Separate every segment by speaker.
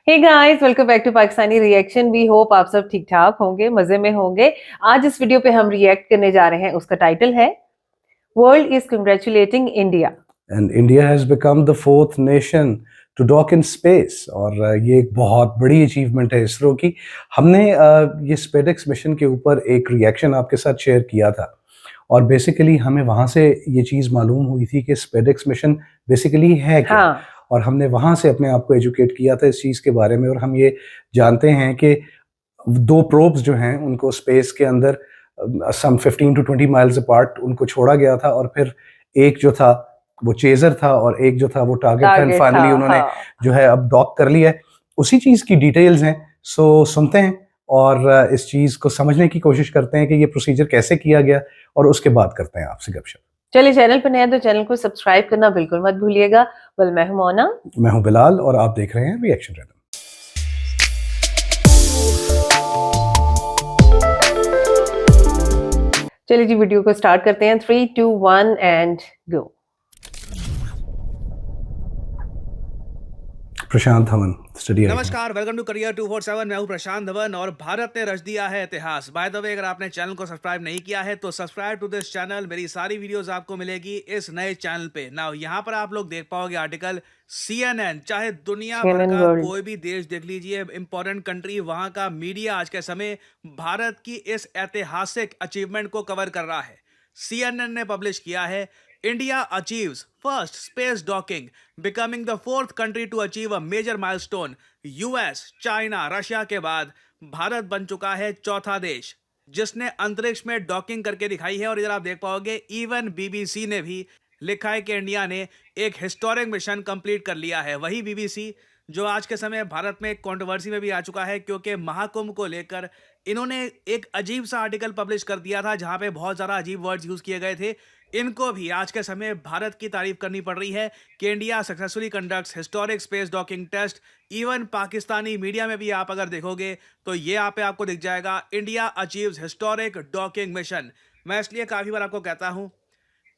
Speaker 1: Hey guys, welcome back to Pakistani reaction. We hope आप सब ठीक ठाक होंगे, मजे में होंगे। आज इस वीडियो पे हम रिएक्ट करने जा रहे हैं, उसका टाइटल है world is congratulating India.
Speaker 2: And India has become the fourth nation to dock in space. और ये एक बहुत बड़ी अचीवमेंट है इसरो की। हमने ये स्पेडेक्स मिशन के ऊपर एक रिएक्शन आपके साथ शेयर किया था, और बेसिकली हमें वहाँ से ये चीज़ मालूम हुई थी कि स्पेडेक्स मिशन बेसिकली है क्या।
Speaker 1: हाँ,
Speaker 2: और हमने वहाँ से अपने आप को एजुकेट किया था इस चीज़ के बारे में, और हम ये जानते हैं कि दो प्रोब्स जो हैं उनको स्पेस के अंदर सम 15 टू 20 माइल्स अपार्ट उनको छोड़ा गया था, और फिर एक जो था वो चेजर था और एक जो था वो टारगेट था, एंड
Speaker 1: टारगेट था।
Speaker 2: फाइनली उन्होंने
Speaker 1: हाँ,
Speaker 2: जो है अब डॉक कर लिया है। उसी चीज़ की डिटेल्स हैं। सो सुनते हैं और इस चीज़ को समझने की कोशिश करते हैं कि ये प्रोसीजर कैसे किया गया, और उसके बाद करते हैं आपसे गपशप।
Speaker 1: चलिए, चैनल पर नया है तो चैनल को सब्सक्राइब करना बिल्कुल मत भूलिएगा। वेल, मैं हूं मोना।
Speaker 2: मैं हूं बिलाल और आप देख रहे हैं रिएक्शन रिदम।
Speaker 1: चलिए जी, वीडियो को स्टार्ट करते हैं। 3, 2, 1 and go.
Speaker 2: Prashant Dhawan study.
Speaker 3: नमस्कार, वेलकम टू करियर 247। मैं हूं प्रशांत धवन और भारत ने रच दिया है इतिहास। बाय द वे, अगर आपने चैनल को सब्सक्राइब नहीं किया है तो सब्सक्राइब टू दिस चैनल। मेरी सारी वीडियोस आपको मिलेगी इस नए चैनल पे। नाउ यहाँ पर आप लोग देख पाओगे आर्टिकल CNN। चाहे दुनिया भर
Speaker 1: CNN
Speaker 3: का
Speaker 1: वर्ल्ड।
Speaker 3: कोई भी देश देख लीजिए, इंपॉर्टेंट कंट्री, वहां का मीडिया आज के समय भारत की इस ऐतिहासिक अचीवमेंट को कवर कर रहा है। CNN ने पब्लिश किया है, India achieves first space docking, becoming the fourth country to achieve a major milestone. US, China, Russia के बाद भारत बन चुका है चौथा देश जिसने अंतरिक्ष में डॉकिंग करके दिखाई है। और इधर आप देख पाओगे इवन BBC ने भी लिखा है कि इंडिया ने एक हिस्टोरिक मिशन कंप्लीट कर लिया है। वही BBC जो आज के समय भारत में कंट्रोवर्सी में भी आ चुका है, क्योंकि महाकुंभ को लेकर इन्होंने एक अजीब सा आर्टिकल पब्लिश कर दिया था जहां पे बहुत ज़्यादा अजीब वर्ड्स यूज़ किए गए थे। इनको भी आज के समय भारत की तारीफ करनी पड़ रही है कि India successfully conducts historic space docking test. Even Pakistani media में भी आप अगर देखोगे तो ये यहाँ पे आपको दिख जाएगा, India achieves historic docking mission. मैं इसलिए काफ़ी बार आपको कहता हूँ,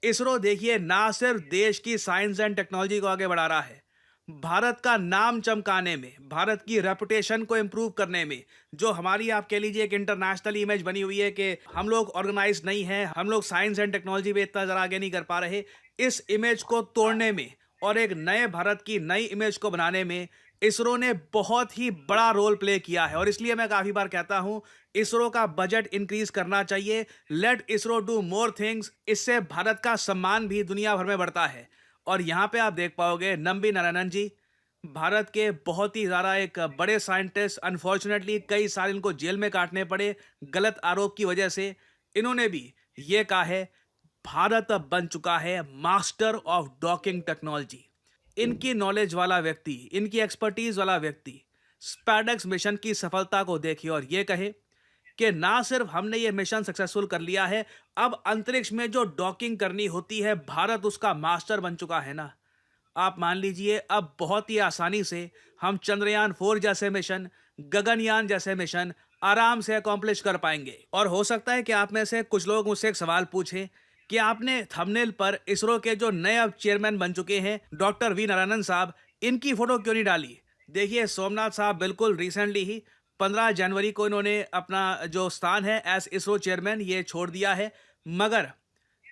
Speaker 3: इसरो देखिए ना सिर्फ देश की साइंस एंड टेक्नोलॉजी को आगे बढ़ा रहा है, भारत का नाम चमकाने में, भारत की रेपुटेशन को इंप्रूव करने में, जो हमारी आप कह लीजिए एक इंटरनेशनल इमेज बनी हुई है कि हम लोग ऑर्गेनाइज नहीं हैं, हम लोग साइंस एंड टेक्नोलॉजी में इतना ज़रा आगे नहीं कर पा रहे, इस इमेज को तोड़ने में और एक नए भारत की नई इमेज को बनाने में इसरो ने बहुत ही बड़ा रोल प्ले किया है। और इसलिए मैं काफ़ी बार कहता हूं, इसरो का बजट इंक्रीज करना चाहिए। Let ISRO do more things. इससे भारत का सम्मान भी दुनिया भर में बढ़ता है। और यहाँ पे आप देख पाओगे नंबी नारायणन जी, भारत के बहुत ही ज़्यादा एक बड़े साइंटिस्ट, अनफॉर्चुनेटली कई साल इनको जेल में काटने पड़े गलत आरोप की वजह से। इन्होंने भी ये कहा है, भारत अब बन चुका है मास्टर ऑफ डॉकिंग टेक्नोलॉजी। इनकी नॉलेज वाला व्यक्ति, इनकी एक्सपर्टीज वाला व्यक्ति स्पैडेक्स मिशन की सफलता को देखे और ये कहे कि ना सिर्फ हमने ये मिशन सक्सेसफुल कर लिया है, अब अंतरिक्ष में जो डॉकिंग करनी होती है भारत उसका मास्टर बन चुका है ना। आप मान लीजिए अब बहुत ही आसानी से हम चंद्रयान 4 जैसे मिशन, गगनयान जैसे मिशन आराम से अकॉम्प्लिश कर पाएंगे। और हो सकता है कि आप में से कुछ लोग मुझसे एक सवाल पूछें कि आपने थंबनेल पर इसरो के जो नए अब चेयरमैन बन चुके हैं डॉक्टर वी नारायणन साहब, इनकी फोटो क्यों नहीं डाली। देखिए, सोमनाथ साहब बिल्कुल रिसेंटली ही 15 जनवरी को इन्होंने अपना जो स्थान है एज इसरो चेयरमैन ये छोड़ दिया है। मगर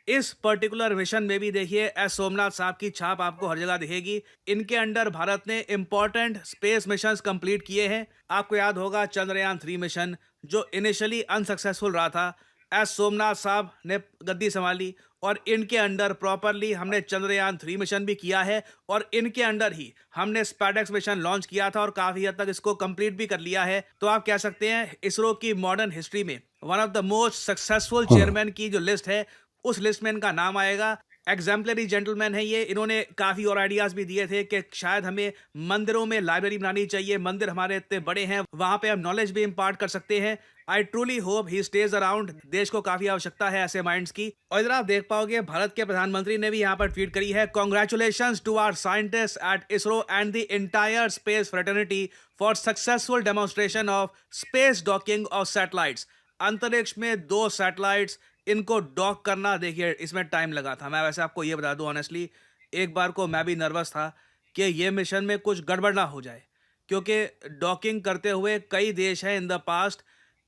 Speaker 3: इस पर्टिकुलर मिशन में भी देखिए एस सोमनाथ साहब की छाप आपको हर जगह दिखेगी। इनके अंडर भारत ने इंपॉर्टेंट स्पेस मिशंस कंप्लीट किए हैं। आपको याद होगा चंद्रयान 3 मिशन जो इनिशियली अनसक्सेसफुल रहा था, एस सोमनाथ साहब ने गद्दी संभाली और इनके अंडर प्रॉपरली हमने चंद्रयान 3 मिशन भी किया है। और इनके अंडर ही हमने स्पैडेक्स मिशन लॉन्च किया था और काफी हद तक इसको कंप्लीट भी कर लिया है। तो आप कह सकते हैं इसरो की मॉडर्न हिस्ट्री में one of the most successful chairman की जो लिस्ट है उस लिस्ट में इनका नाम आएगा। एग्जाम्पलरी जेंटलमैन है ये। इन्होंने काफ़ी और आइडियाज़ भी दिए थे कि शायद हमें मंदिरों में लाइब्रेरी बनानी चाहिए, मंदिर हमारे इतने बड़े हैं, वहाँ पे हम नॉलेज भी इम्पार्ट कर सकते हैं। I truly hope he stage around. देश को काफ़ी आवश्यकता है ऐसे माइंड्स की। और इधर आप देख पाओगे भारत के प्रधानमंत्री ने भी यहाँ पर ट्वीट करी है, congratulations to our scientist at ISRO and the entire space fraternity for successful demonstration of space docking of satellites. अंतरिक्ष में 2 सैटेलाइट्स इनको डॉक करना, देखिए इसमें टाइम लगा था। मैं वैसे आपको ये बता दूं ऑनेस्टली, एक बार को मैं भी नर्वस था कि ये मिशन में कुछ गड़बड़ ना हो जाए, क्योंकि डॉकिंग करते हुए कई देश हैं इन द पास्ट,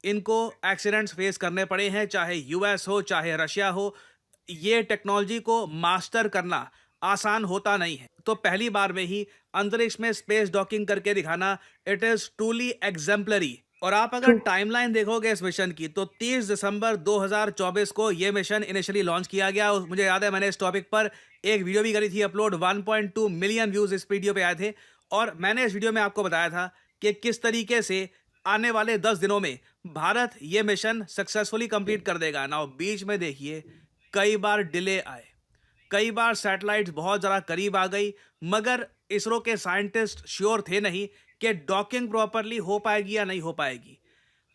Speaker 3: इनको एक्सीडेंट्स फेस करने पड़े हैं, चाहे यूएस हो चाहे रशिया हो। ये टेक्नोलॉजी को मास्टर करना आसान होता नहीं है, तो पहली बार में ही अंतरिक्ष में स्पेस डॉकिंग करके दिखाना, इट इज ट्रूली एग्जाम्पलरी। और आप अगर
Speaker 1: True.
Speaker 3: टाइमलाइन देखोगे इस मिशन की, तो 30 दिसंबर 2024 को ये मिशन इनिशियली लॉन्च किया गया। मुझे याद है मैंने इस टॉपिक पर एक वीडियो भी करी थी अपलोड, 1.2 मिलियन व्यूज इस वीडियो पे आए थे। और मैंने इस वीडियो में आपको बताया था कि किस तरीके से आने वाले 10 दिनों में भारत ये मिशन सक्सेसफुली कंप्लीट कर देगा ना। बीच में देखिए कई बार डिले आए, कई बार सैटेलाइट्स बहुत ज़्यादा करीब आ गई, मगर इसरो के साइंटिस्ट श्योर थे नहीं कि डॉकिंग प्रॉपरली हो पाएगी या नहीं हो पाएगी।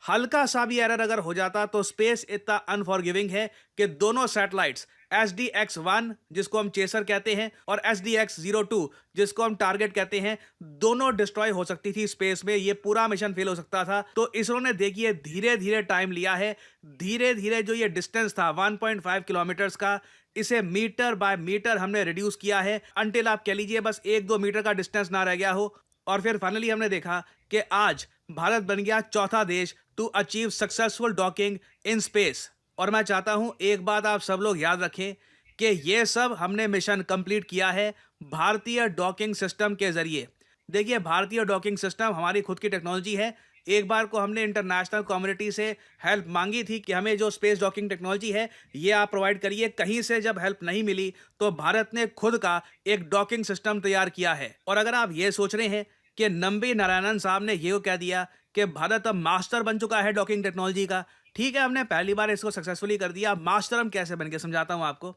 Speaker 3: हल्का सा भी एरर अगर हो जाता तो स्पेस इतना अनफॉरगिविंग है कि दोनों सैटेलाइट्स SDX-1 जिसको हम चेसर कहते हैं और SDX-02 जिसको हम टारगेट कहते हैं, दोनों डिस्ट्रॉय हो सकती थी स्पेस में। ये पूरा मिशन फेल हो सकता था। तो इसरो ने देखिए धीरे धीरे टाइम लिया है, धीरे धीरे जो ये डिस्टेंस था 1.5 किलोमीटर्स का, इसे मीटर बाय मीटर हमने रिड्यूस किया है, अंटिल आप कह लीजिए बस 1-2 मीटर का डिस्टेंस ना रह गया हो। और फिर फाइनली हमने देखा कि आज भारत बन गया चौथा देश to achieve successful docking in space. और मैं चाहता हूं एक बात आप सब लोग याद रखें कि ये सब हमने मिशन कंप्लीट किया है भारतीय डॉकिंग सिस्टम के जरिए। देखिए भारतीय डॉकिंग सिस्टम हमारी खुद की टेक्नोलॉजी है। एक बार को हमने इंटरनेशनल कम्युनिटी से हेल्प मांगी थी कि हमें जो स्पेस डॉकिंग टेक्नोलॉजी है ये आप प्रोवाइड करिए। कहीं से जब हेल्प नहीं मिली तो भारत ने खुद का एक डॉकिंग सिस्टम तैयार किया है। और अगर आप ये सोच रहे हैं कि नंबी नारायणन साहब ने ये कह दिया कि भारत अब मास्टर बन चुका है डॉकिंग टेक्नोलॉजी का, ठीक है हमने पहली बार इसको सक्सेसफुली कर दिया, मास्टर हम कैसे बन के समझाता हूँ आपको।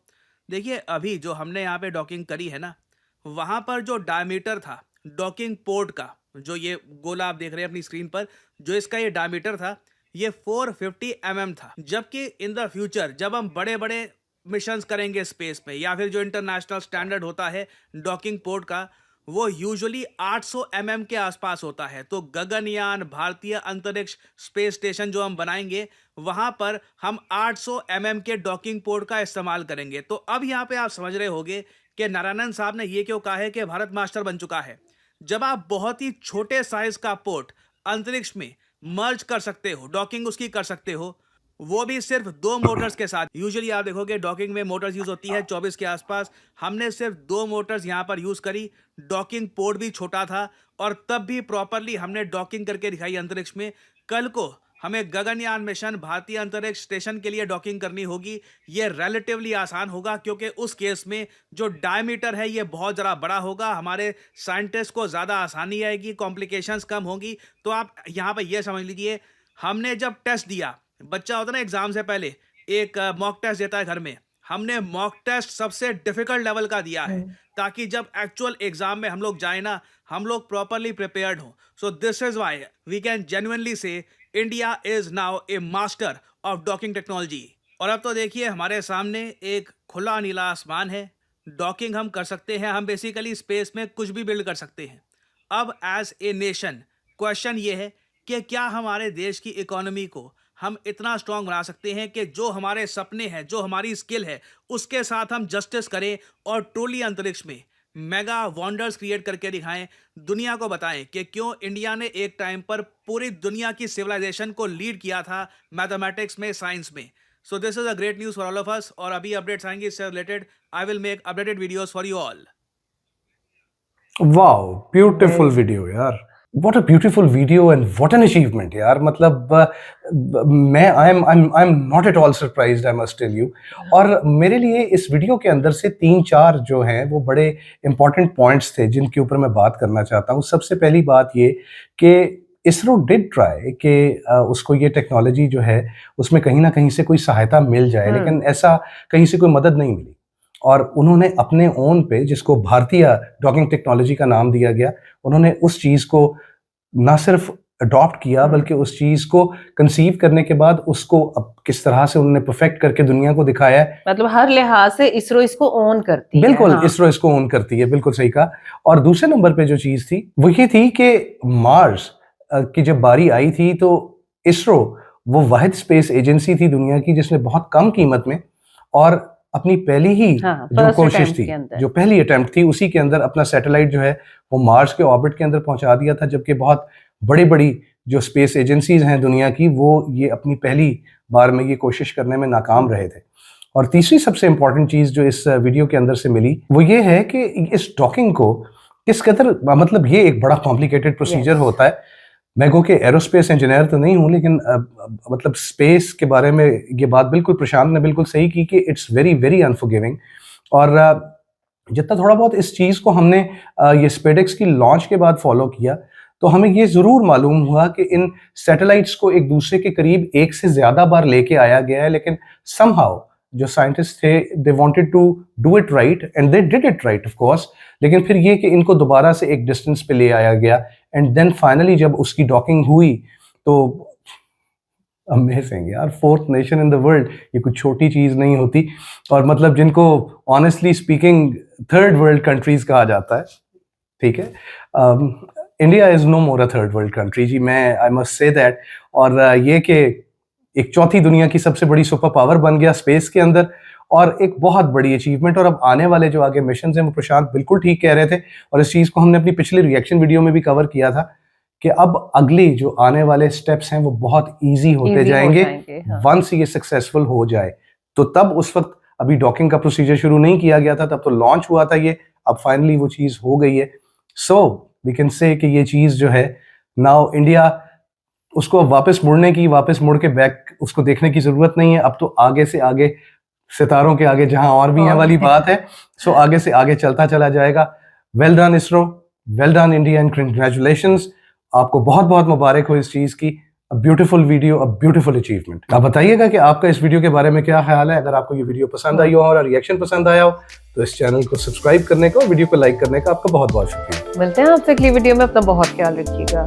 Speaker 3: देखिए अभी जो हमने यहाँ पे डॉकिंग करी है ना, वहाँ पर जो डायमीटर था डॉकिंग पोर्ट का, जो ये गोला आप देख रहे हैं अपनी स्क्रीन पर, जो इसका ये डायमीटर था ये 450 mm था। जबकि इन द फ्यूचर जब हम बड़े बड़े मिशंस करेंगे स्पेस में, या फिर जो इंटरनेशनल स्टैंडर्ड होता है डॉकिंग पोर्ट का, वो यूजुअली 800 mm के आसपास होता है। तो गगनयान भारतीय अंतरिक्ष स्पेस स्टेशन जो हम बनाएंगे वहां पर हम 800 mm के डॉकिंग पोर्ट का इस्तेमाल करेंगे। तो अब यहाँ पे आप समझ रहे होंगे कि नारायणन साहब ने ये क्यों कहा है कि भारत मास्टर बन चुका है। जब आप बहुत ही छोटे साइज का पोर्ट अंतरिक्ष में मर्ज कर सकते हो, डॉकिंग उसकी कर सकते हो, वो भी सिर्फ 2 मोटर्स के साथ। यूजुअली आप देखोगे डॉकिंग में मोटर्स यूज होती है 24 के आसपास, हमने सिर्फ 2 मोटर्स यहाँ पर यूज करी। डॉकिंग पोर्ट भी छोटा था और तब भी प्रॉपरली हमने डॉकिंग करके दिखाई अंतरिक्ष में। कल को हमें गगनयान मिशन भारतीय अंतरिक्ष स्टेशन के लिए डॉकिंग करनी होगी, ये रिलेटिवली आसान होगा क्योंकि उस केस में जो डायमीटर है ये बहुत ज़रा बड़ा होगा, हमारे साइंटिस्ट को ज़्यादा आसानी आएगी, कॉम्प्लिकेशंस कम होंगी। तो आप यहाँ पर ये समझ लीजिए, हमने जब टेस्ट दिया, बच्चा होता ना एग्जाम से पहले एक मॉक टेस्ट देता है घर में, हमने मॉक टेस्ट सबसे डिफिकल्ट लेवल का दिया है ताकि जब एक्चुअल एग्जाम में हम लोग जाए ना, हम लोग प्रॉपरली प्रिपेयर्ड हो। So this is why we can genuinely say India is now a master of docking technology. और अब तो देखिए हमारे सामने एक खुला नीला आसमान है, डॉकिंग हम कर सकते हैं, हम बेसिकली स्पेस में कुछ भी बिल्ड कर सकते हैं। अब एज ए नेशन क्वेश्चन ये है कि क्या हमारे देश की इकोनॉमी को हम इतना स्ट्रांग बना सकते हैं कि जो हमारे सपने हैं, जो हमारी स्किल है, उसके साथ हम जस्टिस करें और ट्रूली अंतरिक्ष में मेगा वंडर्स क्रिएट करके दिखाएं, दुनिया को बताएं कि क्यों इंडिया ने एक टाइम पर पूरी दुनिया की सिविलाइजेशन को लीड किया था मैथमेटिक्स में, साइंस में। So this is a great news for all of us. और अभी अपडेट्स आएंगे इससे related, I will make updated videos for you all.
Speaker 2: Wow, beautiful video यार, what a beautiful video and what an achievement यार। मतलब मैं I am not at all surprised, I must tell you. और मेरे लिए इस वीडियो के अंदर से 3-4 जो हैं वो बड़े इंपॉर्टेंट पॉइंट्स थे जिनके ऊपर मैं बात करना चाहता हूँ। सबसे पहली बात ये कि इसरो डिड ट्राई कि उसको ये टेक्नोलॉजी जो है उसमें कहीं ना कहीं से कोई सहायता मिल जाए, लेकिन ऐसा कहीं से कोई मदद नहीं मिली। और उन्होंने अपने ओन पे, जिसको भारतीय डॉकिंग टेक्नोलॉजी का नाम दिया गया, उन्होंने उस चीज़ को ना सिर्फ अडॉप्ट किया बल्कि उस चीज़ को कंसीव करने के बाद उसको अब किस तरह से उन्होंने परफेक्ट करके दुनिया को दिखाया है।
Speaker 1: मतलब हर लिहाज से इसरो इसको ओन करती है।
Speaker 2: बिल्कुल,
Speaker 1: हाँ।
Speaker 2: इसरो इसको ओन करती है, बिल्कुल सही कहा। और दूसरे नंबर पे जो चीज़ थी वो ये थी कि मार्स की जब बारी आई थी तो इसरो वो वाहिद स्पेस एजेंसी थी दुनिया की जिसने बहुत कम कीमत में और अपनी पहली ही
Speaker 1: हाँ,
Speaker 2: जो
Speaker 1: first
Speaker 2: कोशिश
Speaker 1: attempt
Speaker 2: थी,
Speaker 1: के अंदर।
Speaker 2: जो पहली अटेम्प्ट थी, उसी के अंदर अपना सैटेलाइट जो है वो मार्स के ऑर्बिट के अंदर पहुंचा दिया था, जबकि बहुत बड़ी बड़ी जो स्पेस एजेंसीज हैं दुनिया की, वो ये अपनी पहली बार में ये कोशिश करने में नाकाम रहे थे। और तीसरी सबसे इंपॉर्टेंट चीज जो इस वीडियो के अंदर से मिली वो ये है कि इस डॉकिंग को किस कदर, मतलब ये एक बड़ा कॉम्प्लिकेटेड प्रोसीजर
Speaker 1: Yes.
Speaker 2: होता है। मैं कहूँ कि एरोस्पेस इंजीनियर तो नहीं हूँ, लेकिन मतलब स्पेस के बारे में ये बात बिल्कुल प्रशांत ने बिल्कुल सही की कि इट्स वेरी वेरी अनफॉरगिविंग। और जितना थोड़ा बहुत इस चीज़ को हमने ये स्पेडेक्स की लॉन्च के बाद फॉलो किया, तो हमें ये ज़रूर मालूम हुआ कि इन सैटेलाइट्स को एक दूसरे के करीब एक से ज़्यादा बार लेके आया गया है, लेकिन समहाउ जो साइंटिस्ट थे they wanted to do it right and they did it right of course, लेकिन फिर ये कि इनको दोबारा से एक डिस्टेंस पे ले आया गया एंड देन फाइनली जब उसकी डॉकिंग हुई तो अमेजिंग यार, fourth nation in the world, ये कुछ छोटी चीज़ नहीं होती। और मतलब जिनको honestly speaking third world countries कहा जाता है, ठीक है, India is no more a third world country जी, मैं आई मस्ट से दैट। और ये कि एक चौथी दुनिया की सबसे बड़ी सुपर पावर बन गया स्पेस के अंदर, और एक बहुत बड़ी अचीवमेंट। और अब आने वाले जो आगे मिशन हैं वो प्रशांत बिल्कुल ठीक कह रहे थे, और इस चीज़ को हमने अपनी पिछली रिएक्शन वीडियो में भी कवर किया था कि अब अगली जो आने वाले स्टेप्स हैं वो बहुत ईजी होते
Speaker 1: Easy हो
Speaker 2: जाएंगे
Speaker 1: हाँ।
Speaker 2: वंस ये सक्सेसफुल हो जाए। तो तब उस वक्त अभी डॉकिंग का प्रोसीजर शुरू नहीं किया गया था, तब तो लॉन्च हुआ था ये, अब फाइनली वो चीज़ हो गई है। सो वी कैन से कि ये चीज़ जो है नाउ इंडिया, उसको अब वापस मुड़ के बैक उसको देखने की ज़रूरत नहीं है। अब तो आगे से आगे, सितारों के आगे जहां और भी हैं वाली बात है, सो आगे से आगे चलता चला जाएगा। Well done ISRO, well done India and congratulations, आपको बहुत बहुत मुबारक हो इस चीज़ की। अ beautiful video, a beautiful achievement. आप बताइएगा कि आपका इस वीडियो के बारे में क्या ख्याल है। अगर आपको ये वीडियो पसंद आई हो और रिएक्शन पसंद आया हो तो इस चैनल को सब्सक्राइब करने का और वीडियो को लाइक करने का आपका बहुत बहुत शुक्रिया।
Speaker 1: मिलते हैं आपसे अगली वीडियो में, अपना बहुत ख्याल रखिएगा।